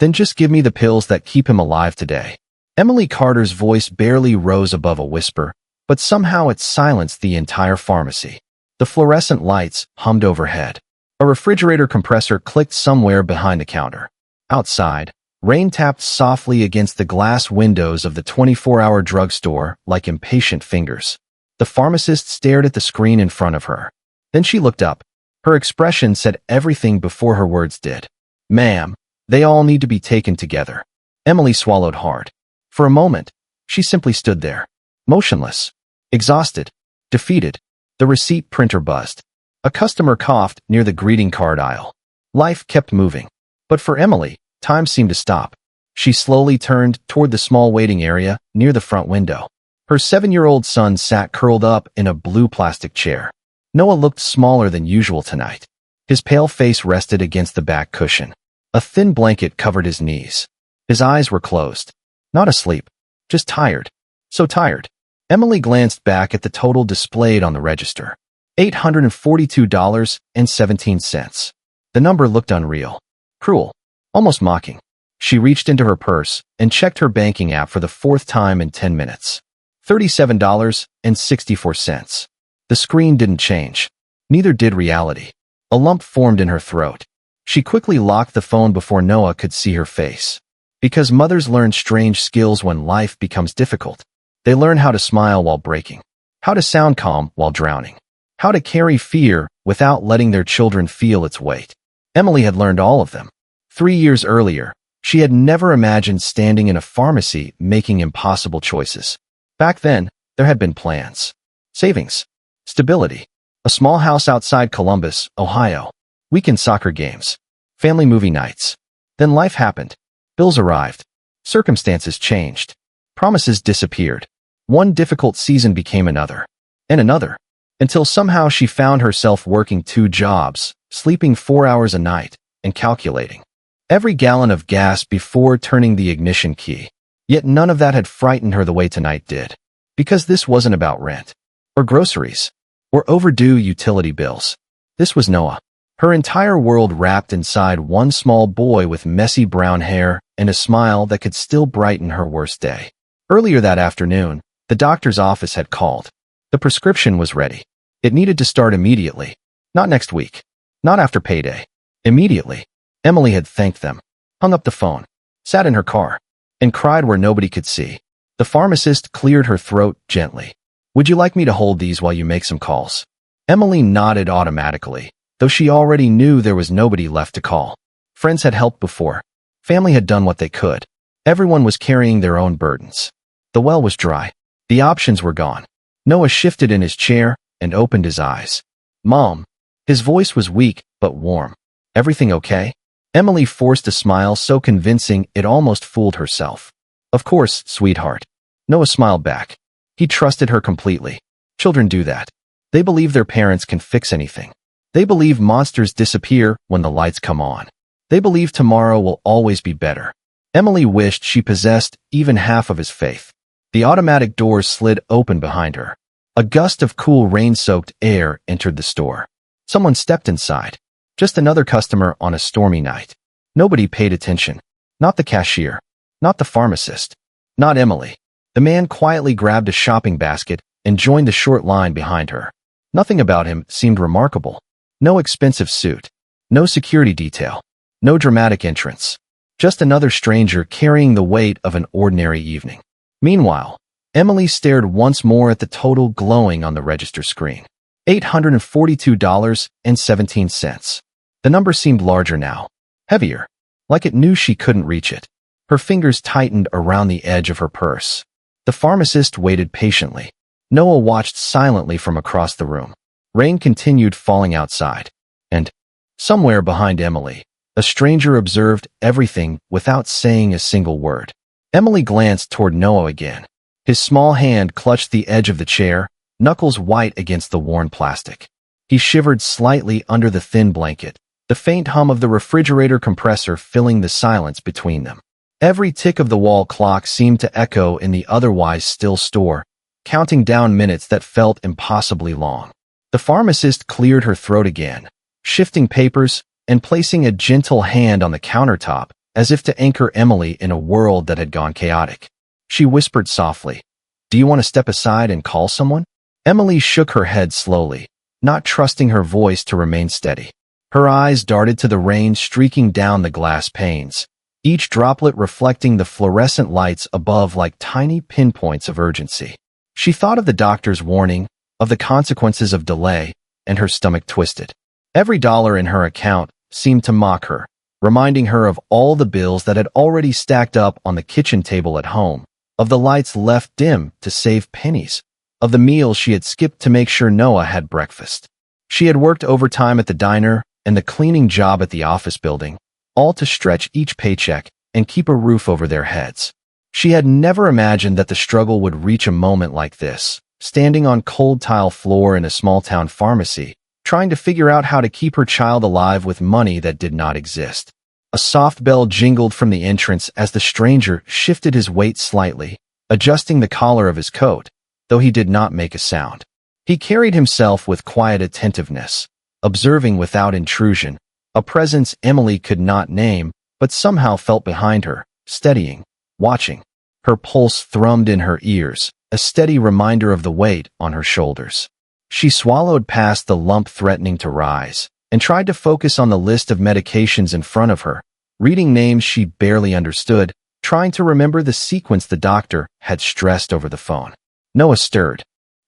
Then just give me the pills that keep him alive today. Emily Carter's voice barely rose above a whisper, but somehow it silenced the entire pharmacy. The fluorescent lights hummed overhead. A refrigerator compressor clicked somewhere behind the counter. Outside, rain tapped softly against the glass windows of the 24-hour drugstore like impatient fingers. The pharmacist stared at the screen in front of her. Then she looked up. Her expression said everything before her words did. "Ma'am, they all need to be taken together." Emily swallowed hard. For a moment, she simply stood there, motionless, exhausted, defeated. The receipt printer buzzed. A customer coughed near the greeting card aisle. Life kept moving. But for Emily, time seemed to stop. She slowly turned toward the small waiting area near the front window. Her 7-year-old son sat curled up in a blue plastic chair. Noah looked smaller than usual tonight. His pale face rested against the back cushion. A thin blanket covered his knees. His eyes were closed. Not asleep, just tired. So tired. Emily glanced back at the total displayed on the register. $842.17. The number looked unreal, cruel, almost mocking. She reached into her purse and checked her banking app for the 4th time in 10 minutes. $37.64. The screen didn't change. Neither did reality. A lump formed in her throat. She quickly locked the phone before Noah could see her face. Because mothers learn strange skills when life becomes difficult. They learn how to smile while breaking, how to sound calm while drowning, how to carry fear without letting their children feel its weight. Emily had learned all of them. 3 years earlier, she had never imagined standing in a pharmacy making impossible choices. Back then, there had been plans, savings, stability, a small house outside Columbus, Ohio, weekend soccer games, family movie nights. Then life happened. Bills arrived. Circumstances changed. Promises disappeared. One difficult season became another, and another, until somehow she found herself working 2 jobs, sleeping 4 hours a night, and calculating every gallon of gas before turning the ignition key. Yet none of that had frightened her the way tonight did. Because this wasn't about rent, or groceries, or overdue utility bills. This was Noah. Her entire world wrapped inside one small boy with messy brown hair and a smile that could still brighten her worst day. Earlier that afternoon, the doctor's office had called. The prescription was ready. It needed to start immediately. Not next week. Not after payday. Immediately. Emily had thanked them, hung up the phone, sat in her car, and cried where nobody could see. The pharmacist cleared her throat gently. "Would you like me to hold these while you make some calls?" Emily nodded automatically, though she already knew there was nobody left to call. Friends had helped before. Family had done what they could. Everyone was carrying their own burdens. The well was dry. The options were gone. Noah shifted in his chair and opened his eyes. "Mom." His voice was weak but warm. "Everything okay?" Emily forced a smile so convincing it almost fooled herself. "Of course, sweetheart." Noah smiled back. He trusted her completely. Children do that. They believe their parents can fix anything. They believe monsters disappear when the lights come on. They believe tomorrow will always be better. Emily wished she possessed even half of his faith. The automatic doors slid open behind her. A gust of cool rain-soaked air entered the store. Someone stepped inside. Just another customer on a stormy night. Nobody paid attention. Not the cashier. Not the pharmacist. Not Emily. The man quietly grabbed a shopping basket and joined the short line behind her. Nothing about him seemed remarkable. No expensive suit. No security detail. No dramatic entrance. Just another stranger carrying the weight of an ordinary evening. Meanwhile, Emily stared once more at the total glowing on the register screen. $842.17. The number seemed larger now. Heavier. Like it knew she couldn't reach it. Her fingers tightened around the edge of her purse. The pharmacist waited patiently. Noah watched silently from across the room. Rain continued falling outside. And, somewhere behind Emily, a stranger observed everything without saying a single word. Emily glanced toward Noah again. His small hand clutched the edge of the chair, knuckles white against the worn plastic. He shivered slightly under the thin blanket, the faint hum of the refrigerator compressor filling the silence between them. Every tick of the wall clock seemed to echo in the otherwise still store, counting down minutes that felt impossibly long. The pharmacist cleared her throat again, shifting papers and placing a gentle hand on the countertop as if to anchor Emily in a world that had gone chaotic. She whispered softly, "Do you want to step aside and call someone?" Emily shook her head slowly, not trusting her voice to remain steady. Her eyes darted to the rain streaking down the glass panes, each droplet reflecting the fluorescent lights above like tiny pinpoints of urgency. She thought of the doctor's warning, of the consequences of delay, and her stomach twisted. Every dollar in her account seemed to mock her, reminding her of all the bills that had already stacked up on the kitchen table at home, of the lights left dim to save pennies, of the meals she had skipped to make sure Noah had breakfast. She had worked overtime at the diner and the cleaning job at the office building, all to stretch each paycheck and keep a roof over their heads. She had never imagined that the struggle would reach a moment like this, standing on cold tile floor in a small-town pharmacy, trying to figure out how to keep her child alive with money that did not exist. A soft bell jingled from the entrance as the stranger shifted his weight slightly, adjusting the collar of his coat, though he did not make a sound. He carried himself with quiet attentiveness, observing without intrusion, a presence Emily could not name, but somehow felt behind her, steadying, watching. Her pulse thrummed in her ears, a steady reminder of the weight on her shoulders. She swallowed past the lump threatening to rise, and tried to focus on the list of medications in front of her, reading names she barely understood, trying to remember the sequence the doctor had stressed over the phone. Noah stirred,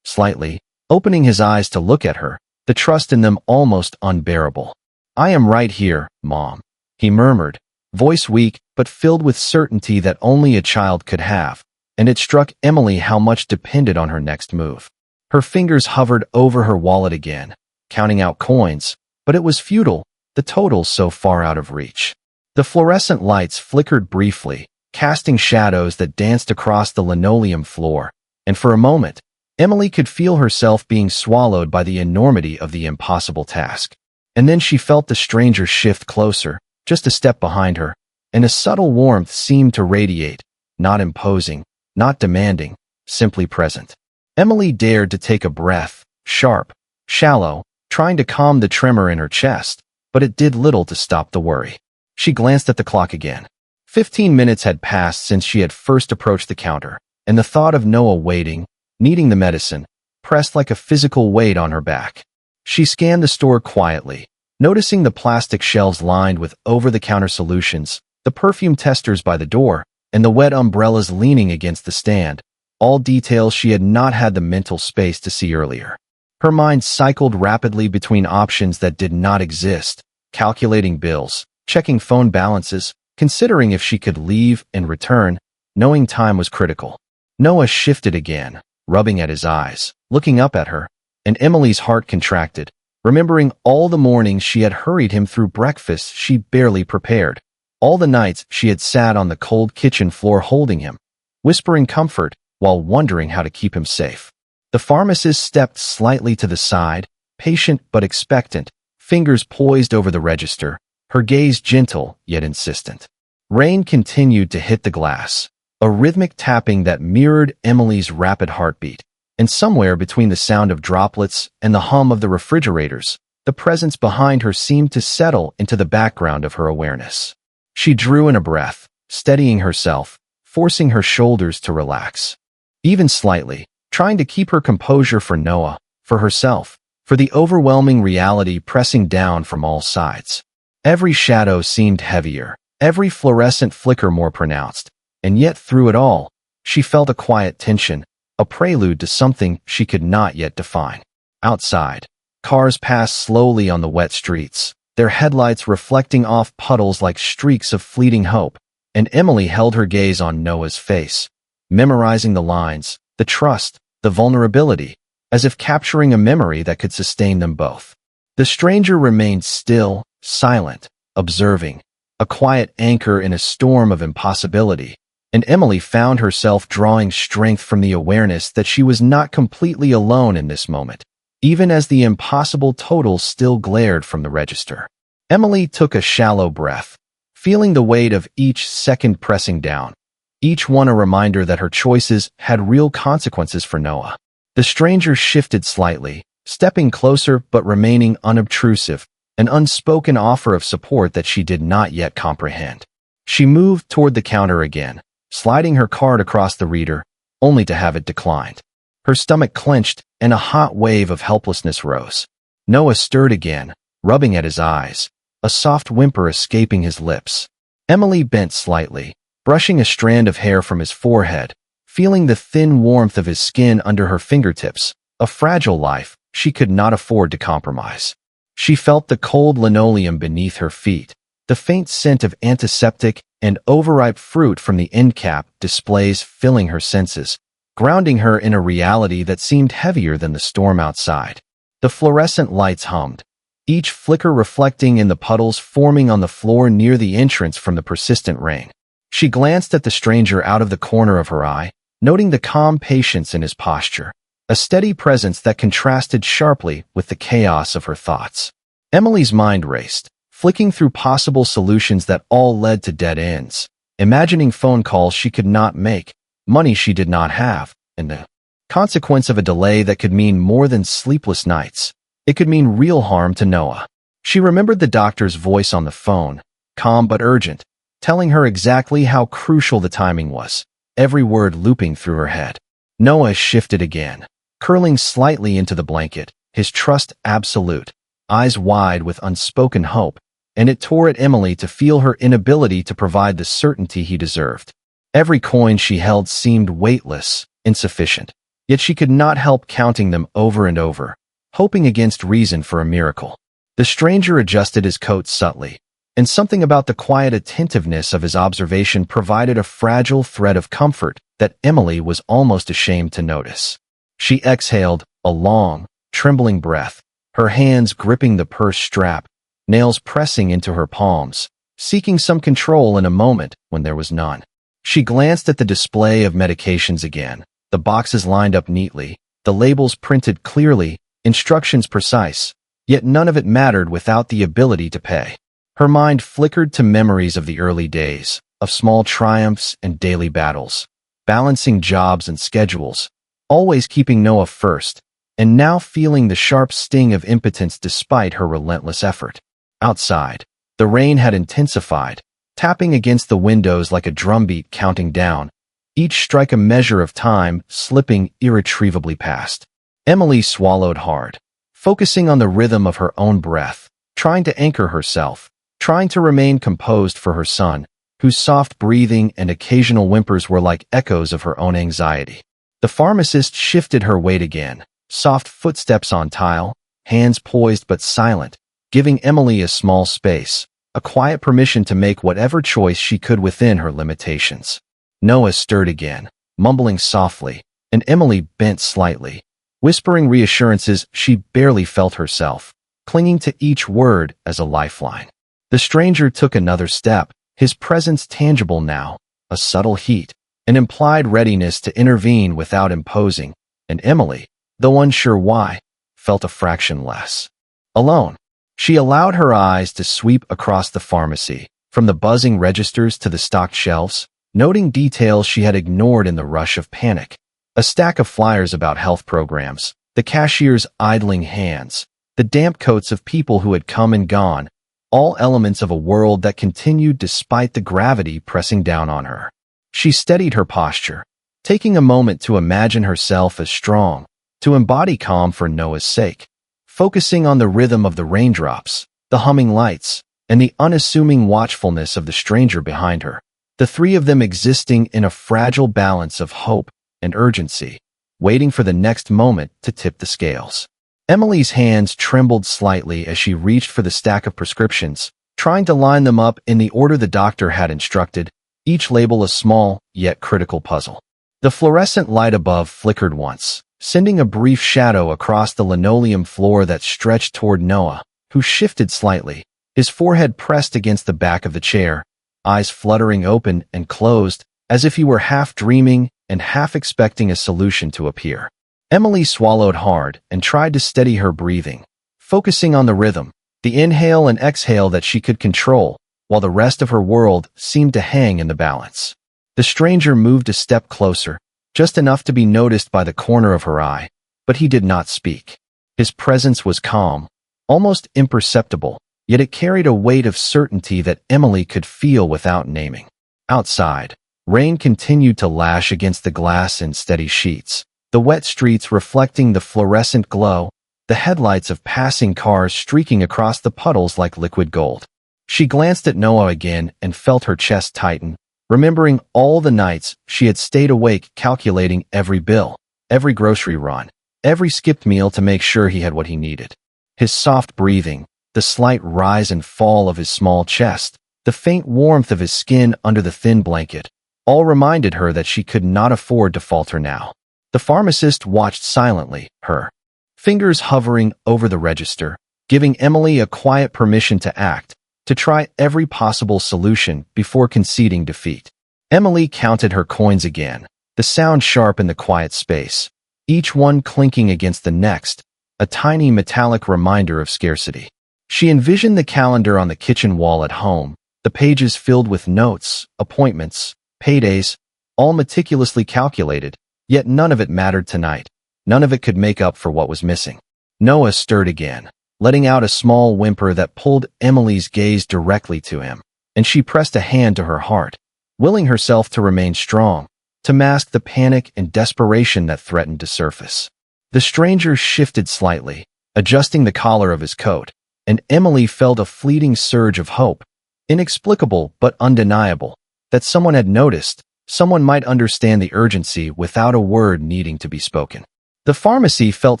slightly, opening his eyes to look at her, the trust in them almost unbearable. "I am right here, Mom," he murmured, voice weak but filled with certainty that only a child could have, and it struck Emily how much depended on her next move. Her fingers hovered over her wallet again, counting out coins, but it was futile, the totals so far out of reach. The fluorescent lights flickered briefly, casting shadows that danced across the linoleum floor, and for a moment, Emily could feel herself being swallowed by the enormity of the impossible task. And then she felt the stranger shift closer, just a step behind her, and a subtle warmth seemed to radiate, not imposing, not demanding, simply present. Emily dared to take a breath, sharp, shallow, trying to calm the tremor in her chest, but it did little to stop the worry. She glanced at the clock again. 15 minutes had passed since she had first approached the counter, and the thought of Noah waiting, needing the medicine, pressed like a physical weight on her back. She scanned the store quietly, noticing the plastic shelves lined with over-the-counter solutions, the perfume testers by the door, and the wet umbrellas leaning against the stand, all details she had not had the mental space to see earlier. Her mind cycled rapidly between options that did not exist, calculating bills, checking phone balances, considering if she could leave and return, knowing time was critical. Noah shifted again, rubbing at his eyes, looking up at her, and Emily's heart contracted, remembering all the mornings she had hurried him through breakfast she barely prepared, all the nights she had sat on the cold kitchen floor holding him, whispering comfort while wondering how to keep him safe. The pharmacist stepped slightly to the side, patient but expectant, fingers poised over the register, her gaze gentle yet insistent. Rain continued to hit the glass, a rhythmic tapping that mirrored Emily's rapid heartbeat, and somewhere between the sound of droplets and the hum of the refrigerators, the presence behind her seemed to settle into the background of her awareness. She drew in a breath, steadying herself, forcing her shoulders to relax. Even slightly, trying to keep her composure for Noah, for herself, for the overwhelming reality pressing down from all sides. Every shadow seemed heavier, every fluorescent flicker more pronounced, and yet through it all, she felt a quiet tension, a prelude to something she could not yet define. Outside, cars passed slowly on the wet streets, their headlights reflecting off puddles like streaks of fleeting hope, and Emily held her gaze on Noah's face, memorizing the lines, the trust, the vulnerability, as if capturing a memory that could sustain them both. The stranger remained still, silent, observing, a quiet anchor in a storm of impossibility, and Emily found herself drawing strength from the awareness that she was not completely alone in this moment, even as the impossible totals still glared from the register. Emily took a shallow breath, feeling the weight of each second pressing down, each one a reminder that her choices had real consequences for Noah. The stranger shifted slightly, stepping closer but remaining unobtrusive, an unspoken offer of support that she did not yet comprehend. She moved toward the counter again, sliding her card across the reader, only to have it declined. Her stomach clenched, and a hot wave of helplessness rose. Noah stirred again, rubbing at his eyes, a soft whimper escaping his lips. Emily bent slightly, brushing a strand of hair from his forehead, feeling the thin warmth of his skin under her fingertips. A fragile life she could not afford to compromise. She felt the cold linoleum beneath her feet, the faint scent of antiseptic and overripe fruit from the end cap displays filling her senses, grounding her in a reality that seemed heavier than the storm outside. The fluorescent lights hummed, each flicker reflecting in the puddles forming on the floor near the entrance from the persistent rain. She glanced at the stranger out of the corner of her eye, noting the calm patience in his posture, a steady presence that contrasted sharply with the chaos of her thoughts. Emily's mind raced, flicking through possible solutions that all led to dead ends, imagining phone calls she could not make, money she did not have, and the consequence of a delay that could mean more than sleepless nights. It could mean real harm to Noah. She remembered the doctor's voice on the phone, calm but urgent, telling her exactly how crucial the timing was, every word looping through her head. Noah shifted again, curling slightly into the blanket, his trust absolute, eyes wide with unspoken hope, and it tore at Emily to feel her inability to provide the certainty he deserved. Every coin she held seemed weightless, insufficient, yet she could not help counting them over and over, hoping against reason for a miracle. The stranger adjusted his coat subtly, and something about the quiet attentiveness of his observation provided a fragile thread of comfort that Emily was almost ashamed to notice. She exhaled, a long, trembling breath, her hands gripping the purse strap, nails pressing into her palms, seeking some control in a moment when there was none. She glanced at the display of medications again, the boxes lined up neatly, the labels printed clearly, instructions precise, yet none of it mattered without the ability to pay. Her mind flickered to memories of the early days, of small triumphs and daily battles, balancing jobs and schedules, always keeping Noah first, and now feeling the sharp sting of impotence despite her relentless effort. Outside, the rain had intensified, tapping against the windows like a drumbeat counting down, each strike a measure of time slipping irretrievably past. Emily swallowed hard, focusing on the rhythm of her own breath, trying to anchor herself, trying to remain composed for her son, whose soft breathing and occasional whimpers were like echoes of her own anxiety. The pharmacist shifted her weight again, soft footsteps on tile, hands poised but silent, giving Emily a small space, a quiet permission to make whatever choice she could within her limitations. Noah stirred again, mumbling softly, and Emily bent slightly, whispering reassurances she barely felt herself, clinging to each word as a lifeline. The stranger took another step, his presence tangible now, a subtle heat, an implied readiness to intervene without imposing, and Emily, though unsure why, felt a fraction less alone. She allowed her eyes to sweep across the pharmacy, from the buzzing registers to the stocked shelves, noting details she had ignored in the rush of panic. A stack of flyers about health programs, the cashier's idling hands, the damp coats of people who had come and gone, all elements of a world that continued despite the gravity pressing down on her. She steadied her posture, taking a moment to imagine herself as strong, to embody calm for Noah's sake, focusing on the rhythm of the raindrops, the humming lights, and the unassuming watchfulness of the stranger behind her, the three of them existing in a fragile balance of hope and urgency, waiting for the next moment to tip the scales. Emily's hands trembled slightly as she reached for the stack of prescriptions, trying to line them up in the order the doctor had instructed, each label a small, yet critical puzzle. The fluorescent light above flickered once, sending a brief shadow across the linoleum floor that stretched toward Noah, who shifted slightly, his forehead pressed against the back of the chair, eyes fluttering open and closed, as if he were half dreaming and half expecting a solution to appear. Emily swallowed hard and tried to steady her breathing, focusing on the rhythm, the inhale and exhale that she could control, while the rest of her world seemed to hang in the balance. The stranger moved a step closer, just enough to be noticed by the corner of her eye, but he did not speak. His presence was calm, almost imperceptible, yet it carried a weight of certainty that Emily could feel without naming. Outside, rain continued to lash against the glass in steady sheets, the wet streets reflecting the fluorescent glow, the headlights of passing cars streaking across the puddles like liquid gold. She glanced at Noah again and felt her chest tighten, remembering all the nights she had stayed awake calculating every bill, every grocery run, every skipped meal to make sure he had what he needed. His soft breathing, the slight rise and fall of his small chest, the faint warmth of his skin under the thin blanket, all reminded her that she could not afford to falter now. The pharmacist watched silently, her fingers hovering over the register, giving Emily a quiet permission to act, to try every possible solution before conceding defeat. Emily counted her coins again, the sound sharp in the quiet space, each one clinking against the next, a tiny metallic reminder of scarcity. She envisioned the calendar on the kitchen wall at home, the pages filled with notes, appointments, paydays, all meticulously calculated, yet none of it mattered tonight. None of it could make up for what was missing. Noah stirred again, letting out a small whimper that pulled Emily's gaze directly to him, and she pressed a hand to her heart, willing herself to remain strong, to mask the panic and desperation that threatened to surface. The stranger shifted slightly, adjusting the collar of his coat, and Emily felt a fleeting surge of hope, inexplicable but undeniable, that someone had noticed, someone might understand the urgency without a word needing to be spoken. The pharmacy felt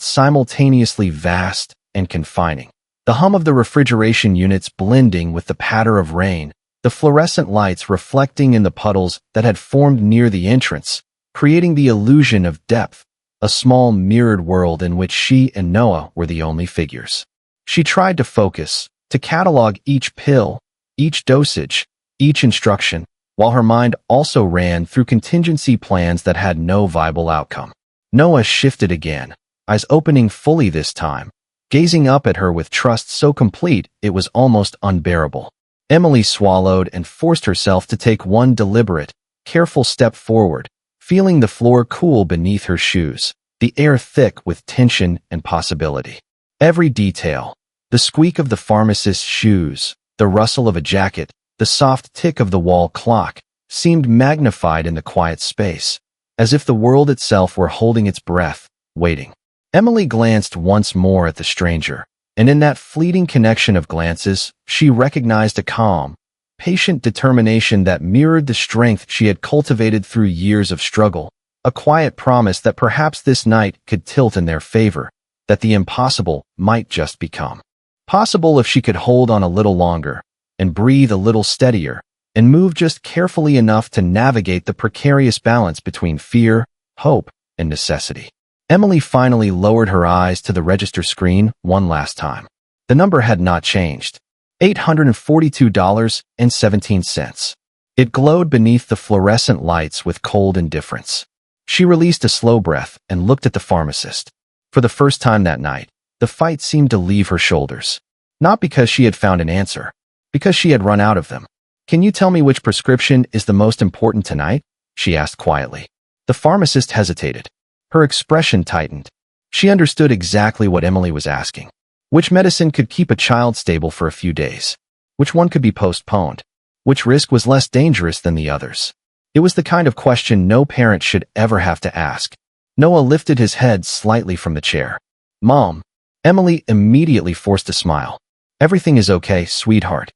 simultaneously vast and confining. The hum of the refrigeration units blending with the patter of rain, the fluorescent lights reflecting in the puddles that had formed near the entrance, creating the illusion of depth, a small mirrored world in which she and Noah were the only figures. She tried to focus, to catalog each pill, each dosage, each instruction, while her mind also ran through contingency plans that had no viable outcome. Noah shifted again, eyes opening fully this time, gazing up at her with trust so complete it was almost unbearable. Emily swallowed and forced herself to take one deliberate, careful step forward, feeling the floor cool beneath her shoes, the air thick with tension and possibility. Every detail, the squeak of the pharmacist's shoes, the rustle of a jacket, the soft tick of the wall clock, seemed magnified in the quiet space, as if the world itself were holding its breath, waiting. Emily glanced once more at the stranger, and in that fleeting connection of glances, she recognized a calm, patient determination that mirrored the strength she had cultivated through years of struggle, a quiet promise that perhaps this night could tilt in their favor, that the impossible might just become possible if she could hold on a little longer, and breathe a little steadier, and move just carefully enough to navigate the precarious balance between fear, hope, and necessity. Emily finally lowered her eyes to the register screen one last time. The number had not changed. $842.17. It glowed beneath the fluorescent lights with cold indifference. She released a slow breath and looked at the pharmacist. For the first time that night, the fight seemed to leave her shoulders. Not because she had found an answer, because she had run out of them. "Can you tell me which prescription is the most important tonight?" she asked quietly. The pharmacist hesitated. Her expression tightened. She understood exactly what Emily was asking. Which medicine could keep a child stable for a few days? Which one could be postponed? Which risk was less dangerous than the others? It was the kind of question no parent should ever have to ask. Noah lifted his head slightly from the chair. "Mom." Emily immediately forced a smile. "Everything is okay, sweetheart."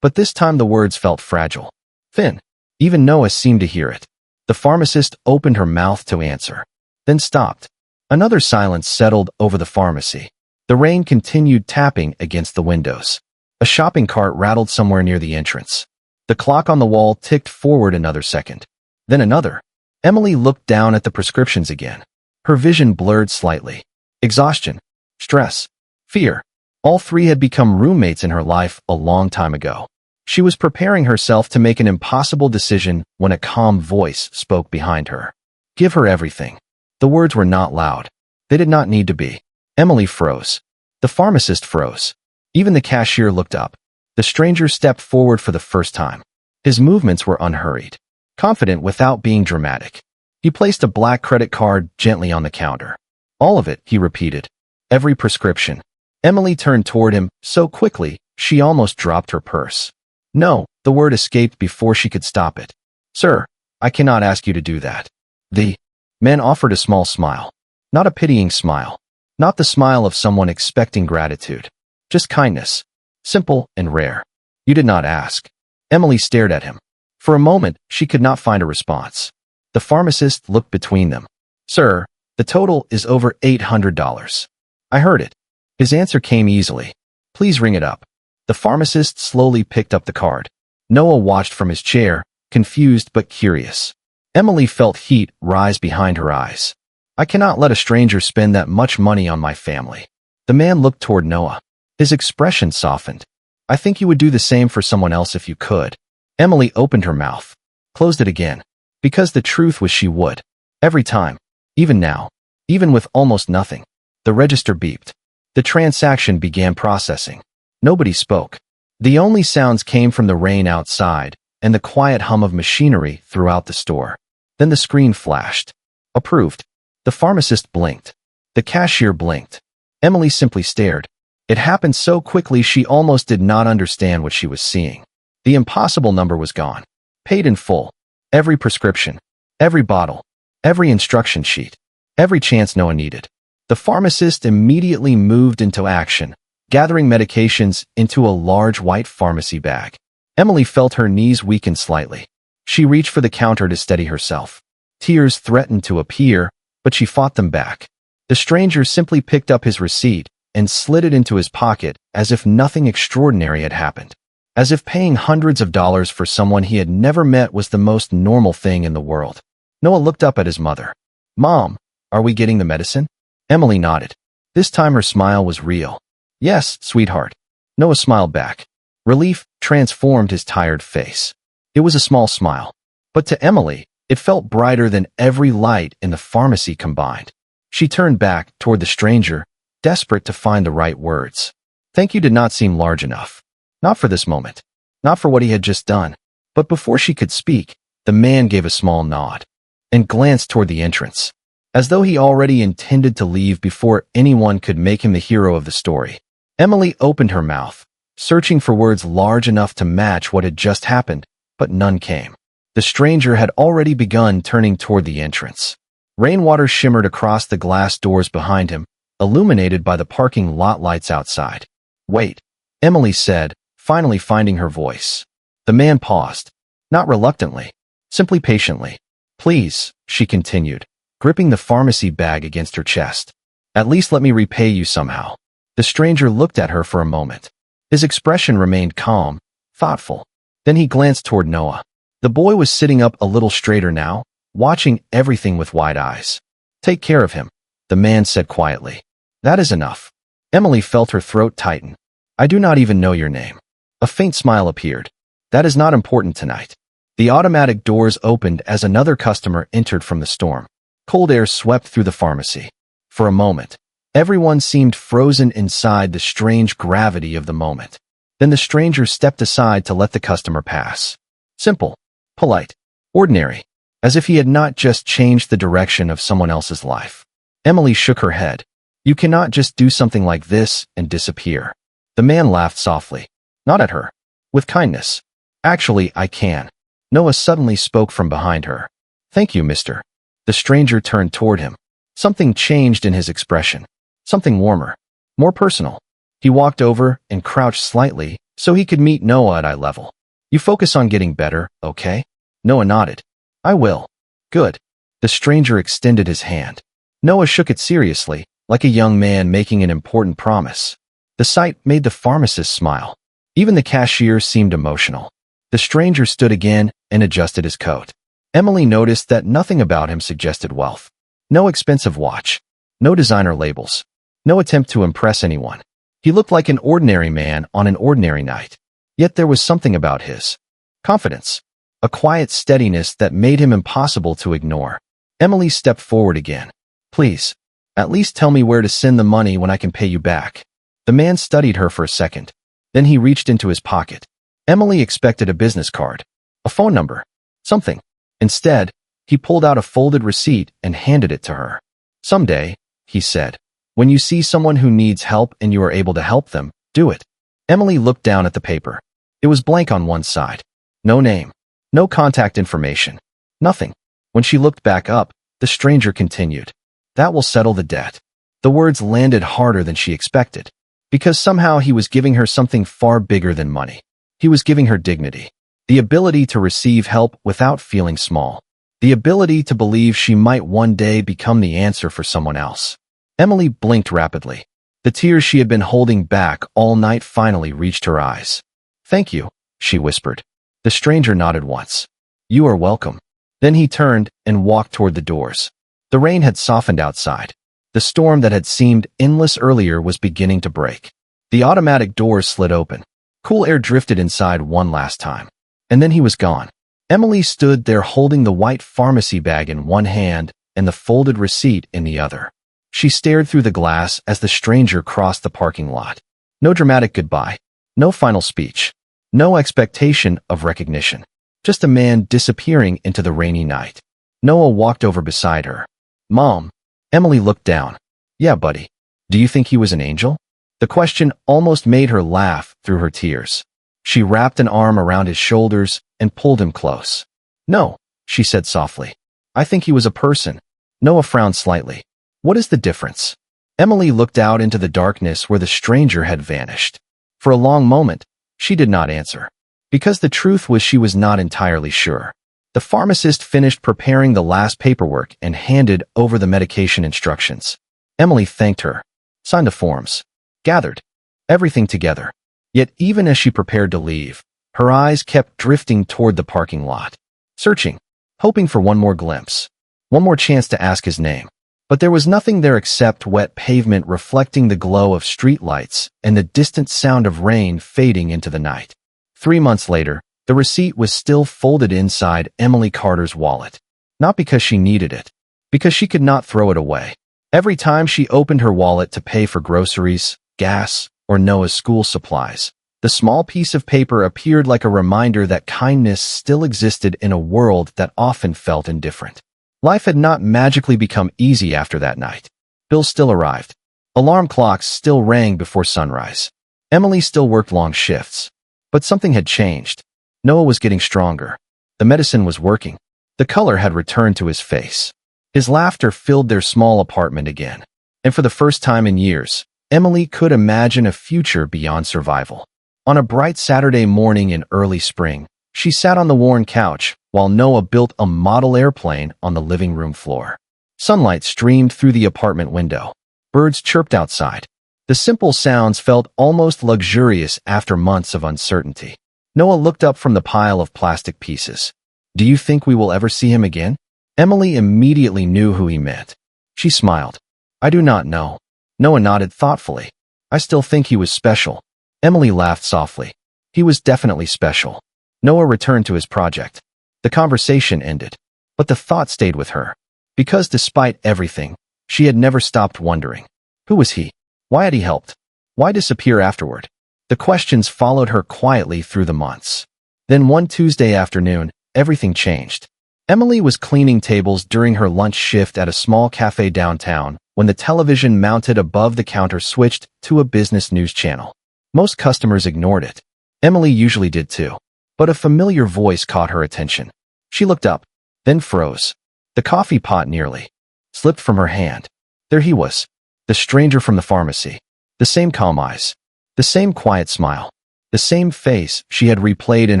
But this time the words felt fragile. Thin. Even Noah seemed to hear it. The pharmacist opened her mouth to answer, then stopped. Another silence settled over the pharmacy. The rain continued tapping against the windows. A shopping cart rattled somewhere near the entrance. The clock on the wall ticked forward another second. Then another. Emily looked down at the prescriptions again. Her vision blurred slightly. Exhaustion, stress, fear. All three had become roommates in her life a long time ago. She was preparing herself to make an impossible decision when a calm voice spoke behind her. "Give her everything." The words were not loud. They did not need to be. Emily froze. The pharmacist froze. Even the cashier looked up. The stranger stepped forward for the first time. His movements were unhurried, confident without being dramatic. He placed a black credit card gently on the counter. "All of it," he repeated. "Every prescription." Emily turned toward him so quickly She almost dropped her purse. No, the word escaped before she could stop it. Sir, I cannot ask you to do that. The man offered a small smile. Not a pitying smile. Not the smile of someone expecting gratitude. Just kindness. Simple and rare. You did not ask. Emily stared at him. For a moment, she could not find a response. The pharmacist looked between them. Sir, the total is over $800. I heard it. His answer came easily. Please ring it up. The pharmacist slowly picked up the card. Noah watched from his chair, confused but curious. Emily felt heat rise behind her eyes. I cannot let a stranger spend that much money on my family. The man looked toward Noah. His expression softened. I think you would do the same for someone else if you could. Emily opened her mouth, closed it again, because the truth was she would. Every time. Even now. Even with almost nothing. The register beeped. The transaction began processing. Nobody spoke. The only sounds came from the rain outside and the quiet hum of machinery throughout the store. Then the screen flashed. Approved. The pharmacist blinked. The cashier blinked. Emily simply stared. It happened so quickly she almost did not understand what she was seeing. The impossible number was gone. Paid in full. Every prescription. Every bottle. Every instruction sheet. Every chance Noah needed. The pharmacist immediately moved into action, gathering medications into a large white pharmacy bag. Emily felt her knees weaken slightly. She reached for the counter to steady herself. Tears threatened to appear, but she fought them back. The stranger simply picked up his receipt and slid it into his pocket as if nothing extraordinary had happened. As if paying hundreds of dollars for someone he had never met was the most normal thing in the world. Noah looked up at his mother. Mom, are we getting the medicine? Emily nodded. This time her smile was real. Yes, sweetheart. Noah smiled back. Relief transformed his tired face. It was a small smile. But to Emily, it felt brighter than every light in the pharmacy combined. She turned back toward the stranger, desperate to find the right words. Thank you did not seem large enough. Not for this moment. Not for what he had just done. But before she could speak, the man gave a small nod and glanced toward the entrance, as though he already intended to leave before anyone could make him the hero of the story. Emily opened her mouth, searching for words large enough to match what had just happened, but none came. The stranger had already begun turning toward the entrance. Rainwater shimmered across the glass doors behind him, illuminated by the parking lot lights outside. Wait, Emily said, finally finding her voice. The man paused, not reluctantly, simply patiently. Please, she continued, gripping the pharmacy bag against her chest. At least let me repay you somehow. The stranger looked at her for a moment. His expression remained calm, thoughtful. Then he glanced toward Noah. The boy was sitting up a little straighter now, watching everything with wide eyes. Take care of him, the man said quietly. That is enough. Emily felt her throat tighten. I do not even know your name. A faint smile appeared. That is not important tonight. The automatic doors opened as another customer entered from the storm. Cold air swept through the pharmacy. For a moment, everyone seemed frozen inside the strange gravity of the moment. Then the stranger stepped aside to let the customer pass. Simple, polite, ordinary, as if he had not just changed the direction of someone else's life. Emily shook her head. You cannot just do something like this and disappear. The man laughed softly. Not at her. With kindness. Actually, I can. Noah suddenly spoke from behind her. Thank you, mister. The stranger turned toward him. Something changed in his expression. Something warmer. More personal. He walked over and crouched slightly so he could meet Noah at eye level. You focus on getting better, okay? Noah nodded. I will. Good. The stranger extended his hand. Noah shook it seriously, like a young man making an important promise. The sight made the pharmacist smile. Even the cashier seemed emotional. The stranger stood again and adjusted his coat. Emily noticed that nothing about him suggested wealth. No expensive watch. No designer labels. No attempt to impress anyone. He looked like an ordinary man on an ordinary night. Yet there was something about his confidence. A quiet steadiness that made him impossible to ignore. Emily stepped forward again. Please, at least tell me where to send the money when I can pay you back. The man studied her for a second. Then he reached into his pocket. Emily expected a business card, a phone number, something. Instead, he pulled out a folded receipt and handed it to her. Someday, he said, when you see someone who needs help and you are able to help them, do it. Emily looked down at the paper. It was blank on one side. No name. No contact information. Nothing. When she looked back up, the stranger continued. That will settle the debt. The words landed harder than she expected. Because somehow he was giving her something far bigger than money. He was giving her dignity. The ability to receive help without feeling small. The ability to believe she might one day become the answer for someone else. Emily blinked rapidly. The tears she had been holding back all night finally reached her eyes. Thank you, she whispered. The stranger nodded once. You are welcome. Then he turned and walked toward the doors. The rain had softened outside. The storm that had seemed endless earlier was beginning to break. The automatic doors slid open. Cool air drifted inside one last time. And then he was gone. Emily stood there holding the white pharmacy bag in one hand and the folded receipt in the other. She stared through the glass as the stranger crossed the parking lot. No dramatic goodbye. No final speech. No expectation of recognition. Just a man disappearing into the rainy night. Noah walked over beside her. Mom. Emily looked down. Yeah, buddy. Do you think he was an angel? The question almost made her laugh through her tears. She wrapped an arm around his shoulders and pulled him close. No, she said softly. I think he was a person. Noah frowned slightly. What is the difference? Emily looked out into the darkness where the stranger had vanished. For a long moment, she did not answer. Because the truth was she was not entirely sure. The pharmacist finished preparing the last paperwork and handed over the medication instructions. Emily thanked her, signed the forms, gathered everything together. Yet even as she prepared to leave, her eyes kept drifting toward the parking lot, searching, hoping for one more glimpse, one more chance to ask his name. But there was nothing there except wet pavement reflecting the glow of streetlights and the distant sound of rain fading into the night. 3 months later, the receipt was still folded inside Emily Carter's wallet. Not because she needed it, because she could not throw it away. Every time she opened her wallet to pay for groceries, gas, or Noah's school supplies, the small piece of paper appeared like a reminder that kindness still existed in a world that often felt indifferent. Life had not magically become easy after that night. Bills still arrived. Alarm clocks still rang before sunrise. Emily still worked long shifts. But something had changed. Noah was getting stronger. The medicine was working. The color had returned to his face. His laughter filled their small apartment again. And for the first time in years, Emily could imagine a future beyond survival. On a bright Saturday morning in early spring, she sat on the worn couch while Noah built a model airplane on the living room floor. Sunlight streamed through the apartment window. Birds chirped outside. The simple sounds felt almost luxurious after months of uncertainty. Noah looked up from the pile of plastic pieces. Do you think we will ever see him again? Emily immediately knew who he meant. She smiled. I do not know. Noah nodded thoughtfully. I still think he was special. Emily laughed softly. He was definitely special. Noah returned to his project. The conversation ended. But the thought stayed with her. Because despite everything, she had never stopped wondering. Who was he? Why had he helped? Why disappear afterward? The questions followed her quietly through the months. Then one Tuesday afternoon, everything changed. Emily was cleaning tables during her lunch shift at a small cafe downtown when the television mounted above the counter switched to a business news channel. Most customers ignored it. Emily usually did too. But a familiar voice caught her attention. She looked up, then froze. The coffee pot nearly slipped from her hand. There he was, the stranger from the pharmacy. The same calm eyes, the same quiet smile, the same face she had replayed in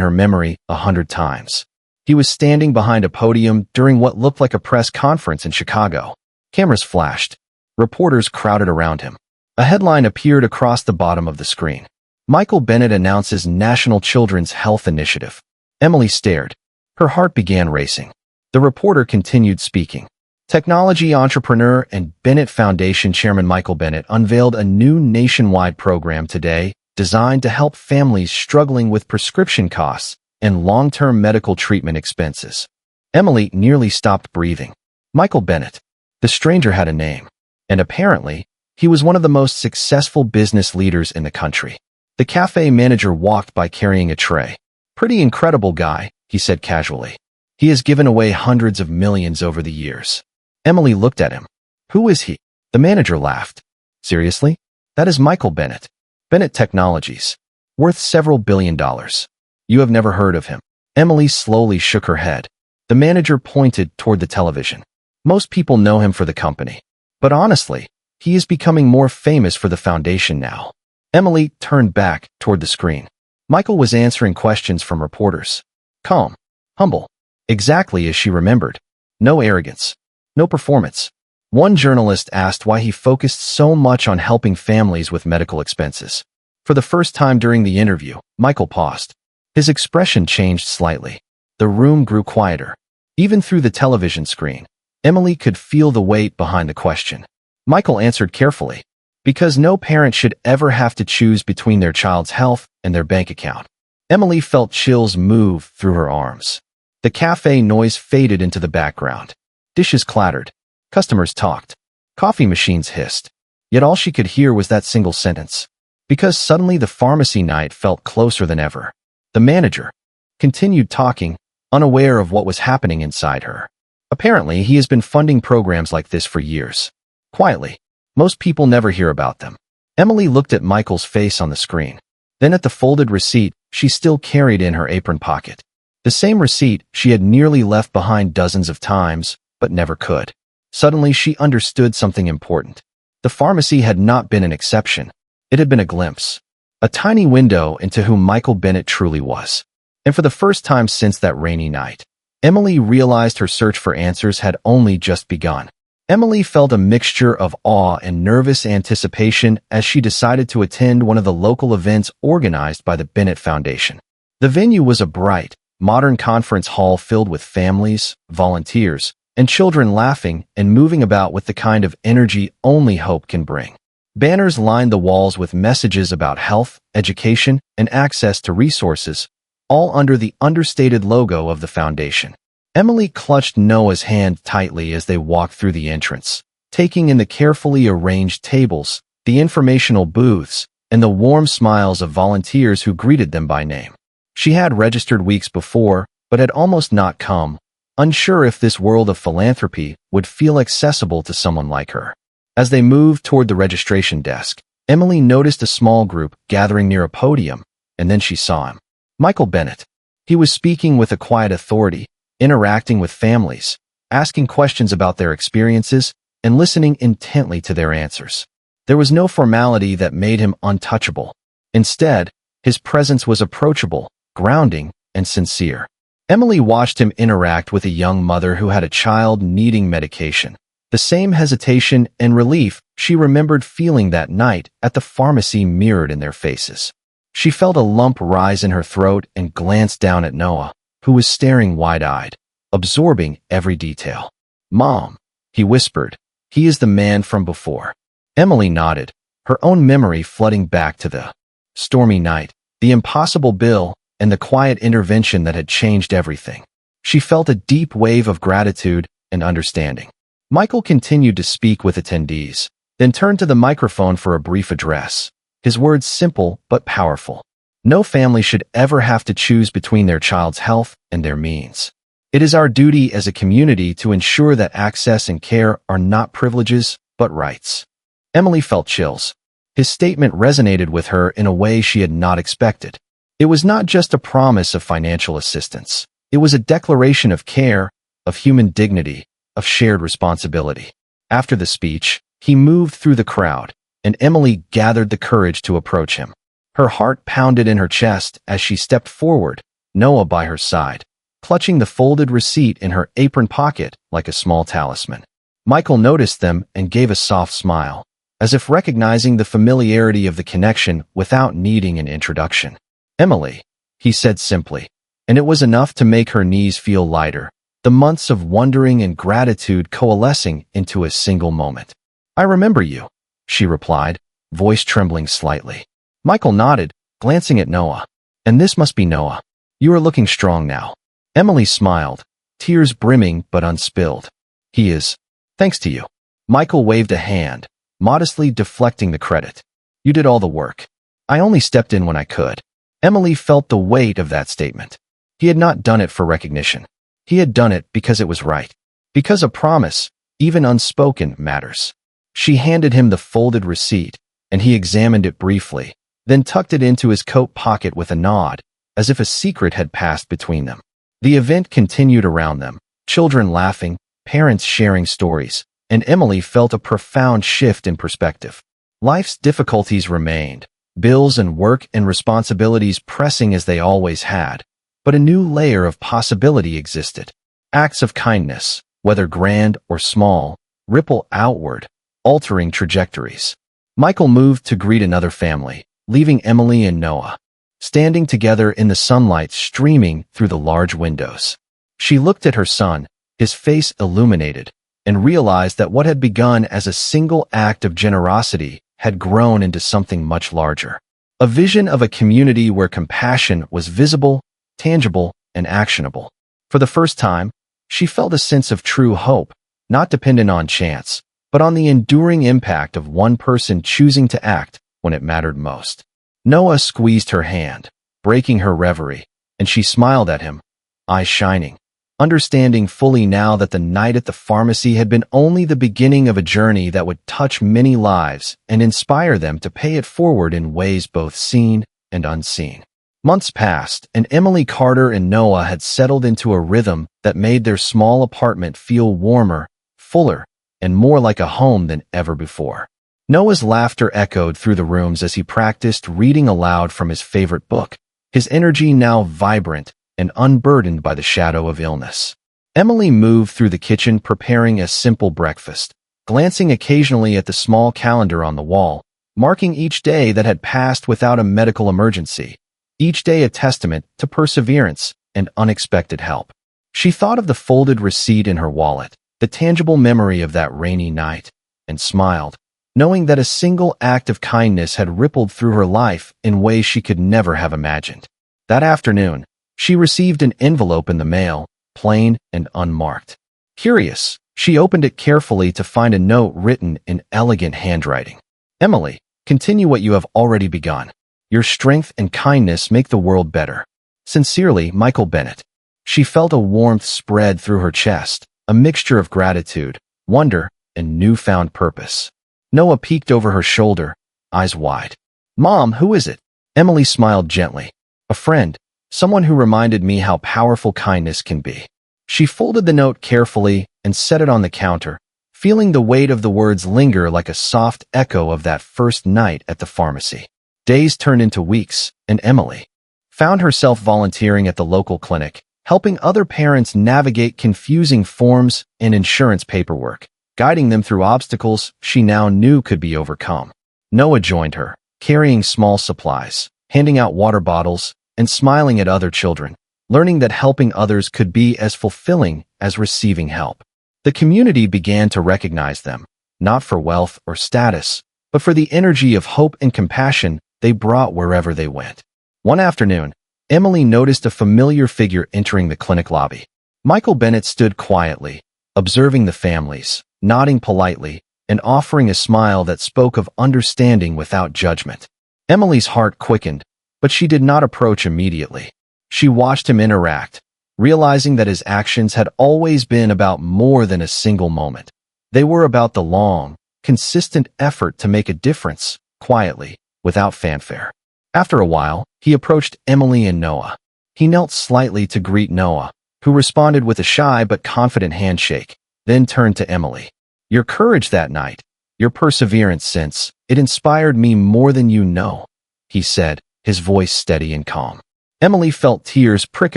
her memory 100 times. He was standing behind a podium during what looked like a press conference in Chicago. Cameras flashed. Reporters crowded around him. A headline appeared across the bottom of the screen. Michael Bennett announces National Children's Health Initiative. Emily stared. Her heart began racing. The reporter continued speaking. Technology entrepreneur and Bennett Foundation chairman Michael Bennett unveiled a new nationwide program today designed to help families struggling with prescription costs and long-term medical treatment expenses. Emily nearly stopped breathing. Michael Bennett. The stranger had a name. And apparently, he was one of the most successful business leaders in the country. The cafe manager walked by carrying a tray. Pretty incredible guy, he said casually. He has given away hundreds of millions over the years. Emily looked at him. Who is he? The manager laughed. Seriously? That is Michael Bennett. Bennett Technologies. worth several $billions. You have never heard of him. Emily slowly shook her head. The manager pointed toward the television. Most people know him for the company. But honestly, he is becoming more famous for the foundation now. Emily turned back toward the screen. Michael was answering questions from reporters. Calm, humble, exactly as she remembered. No arrogance, no performance. One journalist asked why he focused so much on helping families with medical expenses. For the first time during the interview, Michael paused. His expression changed slightly. The room grew quieter. Even through the television screen, Emily could feel the weight behind the question. Michael answered carefully. Because no parent should ever have to choose between their child's health and their bank account. Emily felt chills move through her arms. The cafe noise faded into the background. Dishes clattered. Customers talked. Coffee machines hissed. Yet all she could hear was that single sentence. Because suddenly the pharmacy night felt closer than ever. The manager continued talking, unaware of what was happening inside her. Apparently, he has been funding programs like this for years. Quietly. Most people never hear about them. Emily looked at Michael's face on the screen. Then at the folded receipt she still carried in her apron pocket. The same receipt she had nearly left behind dozens of times, but never could. Suddenly she understood something important. The pharmacy had not been an exception. It had been a glimpse. A tiny window into who Michael Bennett truly was. And for the first time since that rainy night, Emily realized her search for answers had only just begun. Emily felt a mixture of awe and nervous anticipation as she decided to attend one of the local events organized by the Bennett Foundation. The venue was a bright, modern conference hall filled with families, volunteers, and children laughing and moving about with the kind of energy only hope can bring. Banners lined the walls with messages about health, education, and access to resources, all under the understated logo of the foundation. Emily clutched Noah's hand tightly as they walked through the entrance, taking in the carefully arranged tables, the informational booths, and the warm smiles of volunteers who greeted them by name. She had registered weeks before, but had almost not come, unsure if this world of philanthropy would feel accessible to someone like her. As they moved toward the registration desk, Emily noticed a small group gathering near a podium, and then she saw him. Michael Bennett. He was speaking with a quiet authority, interacting with families, asking questions about their experiences, and listening intently to their answers. There was no formality that made him untouchable. Instead, his presence was approachable, grounding, and sincere. Emily watched him interact with a young mother who had a child needing medication. The same hesitation and relief she remembered feeling that night at the pharmacy mirrored in their faces. She felt a lump rise in her throat and glanced down at Noah, who was staring wide-eyed, absorbing every detail. "Mom," he whispered, "he is the man from before." Emily nodded, her own memory flooding back to the stormy night, the impossible bill, and the quiet intervention that had changed everything. She felt a deep wave of gratitude and understanding. Michael continued to speak with attendees, then turned to the microphone for a brief address, his words simple but powerful. No family should ever have to choose between their child's health and their means. It is our duty as a community to ensure that access and care are not privileges, but rights. Emily felt chills. His statement resonated with her in a way she had not expected. It was not just a promise of financial assistance. It was a declaration of care, of human dignity, of shared responsibility. After the speech, he moved through the crowd, and Emily gathered the courage to approach him. Her heart pounded in her chest as she stepped forward, Noah by her side, clutching the folded receipt in her apron pocket like a small talisman. Michael noticed them and gave a soft smile, as if recognizing the familiarity of the connection without needing an introduction. "Emily," he said simply, and it was enough to make her knees feel lighter, the months of wondering and gratitude coalescing into a single moment. "I remember you," she replied, voice trembling slightly. Michael nodded, glancing at Noah. "And this must be Noah. You are looking strong now." Emily smiled, tears brimming but unspilled. "He is. Thanks to you." Michael waved a hand, modestly deflecting the credit. "You did all the work. I only stepped in when I could." Emily felt the weight of that statement. He had not done it for recognition. He had done it because it was right. Because a promise, even unspoken, matters. She handed him the folded receipt, and he examined it briefly, then tucked it into his coat pocket with a nod, as if a secret had passed between them. The event continued around them, children laughing, parents sharing stories, and Emily felt a profound shift in perspective. Life's difficulties remained, bills and work and responsibilities pressing as they always had, but a new layer of possibility existed. Acts of kindness, whether grand or small, ripple outward, altering trajectories. Michael moved to greet another family, leaving Emily and Noah standing together in the sunlight streaming through the large windows. She looked at her son, his face illuminated, and realized that what had begun as a single act of generosity had grown into something much larger. A vision of a community where compassion was visible, tangible, and actionable. For the first time, she felt a sense of true hope, not dependent on chance, but on the enduring impact of one person choosing to act when it mattered most. Noah squeezed her hand, breaking her reverie, and she smiled at him, eyes shining, understanding fully now that the night at the pharmacy had been only the beginning of a journey that would touch many lives and inspire them to pay it forward in ways both seen and unseen. Months passed, and Emily Carter and Noah had settled into a rhythm that made their small apartment feel warmer, fuller, and more like a home than ever before. Noah's laughter echoed through the rooms as he practiced reading aloud from his favorite book, his energy now vibrant and unburdened by the shadow of illness. Emily moved through the kitchen preparing a simple breakfast, glancing occasionally at the small calendar on the wall, marking each day that had passed without a medical emergency, each day a testament to perseverance and unexpected help. She thought of the folded receipt in her wallet, the tangible memory of that rainy night, and smiled, knowing that a single act of kindness had rippled through her life in ways she could never have imagined. That afternoon, she received an envelope in the mail, plain and unmarked. Curious, she opened it carefully to find a note written in elegant handwriting. Emily, continue what you have already begun. Your strength and kindness make the world better. Sincerely, Michael Bennett. She felt a warmth spread through her chest, a mixture of gratitude, wonder, and newfound purpose. Noah peeked over her shoulder, eyes wide. Mom, who is it? Emily smiled gently. A friend, someone who reminded me how powerful kindness can be. She folded the note carefully and set it on the counter, feeling the weight of the words linger like a soft echo of that first night at the pharmacy. Days turned into weeks, and Emily found herself volunteering at the local clinic, helping other parents navigate confusing forms and insurance paperwork, guiding them through obstacles she now knew could be overcome. Noah joined her, carrying small supplies, handing out water bottles, and smiling at other children, learning that helping others could be as fulfilling as receiving help. The community began to recognize them, not for wealth or status, but for the energy of hope and compassion they brought wherever they went. One afternoon, Emily noticed a familiar figure entering the clinic lobby. Michael Bennett stood quietly, observing the families, nodding politely, and offering a smile that spoke of understanding without judgment. Emily's heart quickened, but she did not approach immediately. She watched him interact, realizing that his actions had always been about more than a single moment. They were about the long, consistent effort to make a difference, quietly, without fanfare. After a while, he approached Emily and Noah. He knelt slightly to greet Noah, who responded with a shy but confident handshake, then turned to Emily. Your courage that night, your perseverance since, it inspired me more than you know, he said, his voice steady and calm. Emily felt tears prick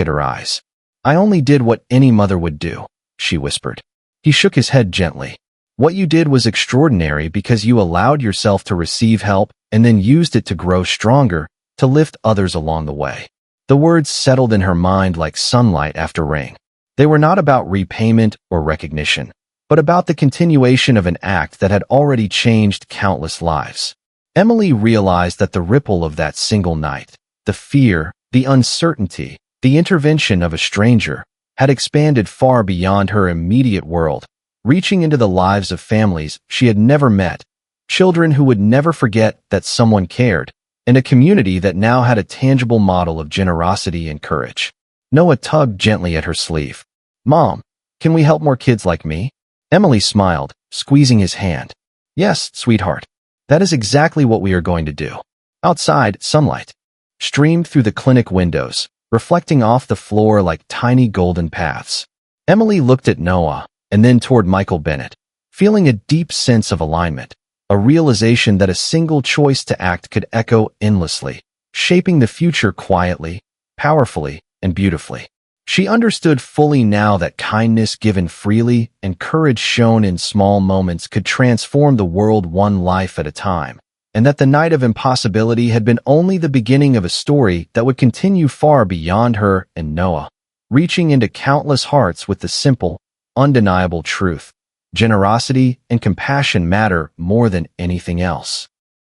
at her eyes. I only did what any mother would do, she whispered. He shook his head gently. What you did was extraordinary because you allowed yourself to receive help and then used it to grow stronger, to lift others along the way. The words settled in her mind like sunlight after rain. They were not about repayment or recognition, but about the continuation of an act that had already changed countless lives. Emily realized that the ripple of that single night, the fear, the uncertainty, the intervention of a stranger, had expanded far beyond her immediate world, reaching into the lives of families she had never met, children who would never forget that someone cared, and a community that now had a tangible model of generosity and courage. Noah tugged gently at her sleeve. Mom, can we help more kids like me? Emily smiled, squeezing his hand. Yes, sweetheart. That is exactly what we are going to do. Outside, sunlight streamed through the clinic windows, reflecting off the floor like tiny golden paths. Emily looked at Noah and then toward Michael Bennett, feeling a deep sense of alignment, a realization that a single choice to act could echo endlessly, shaping the future quietly, powerfully, and beautifully. She understood fully now that kindness given freely and courage shown in small moments could transform the world one life at a time, and that the night of impossibility had been only the beginning of a story that would continue far beyond her and Noah, reaching into countless hearts with the simple, undeniable truth: generosity and compassion matter more than anything else.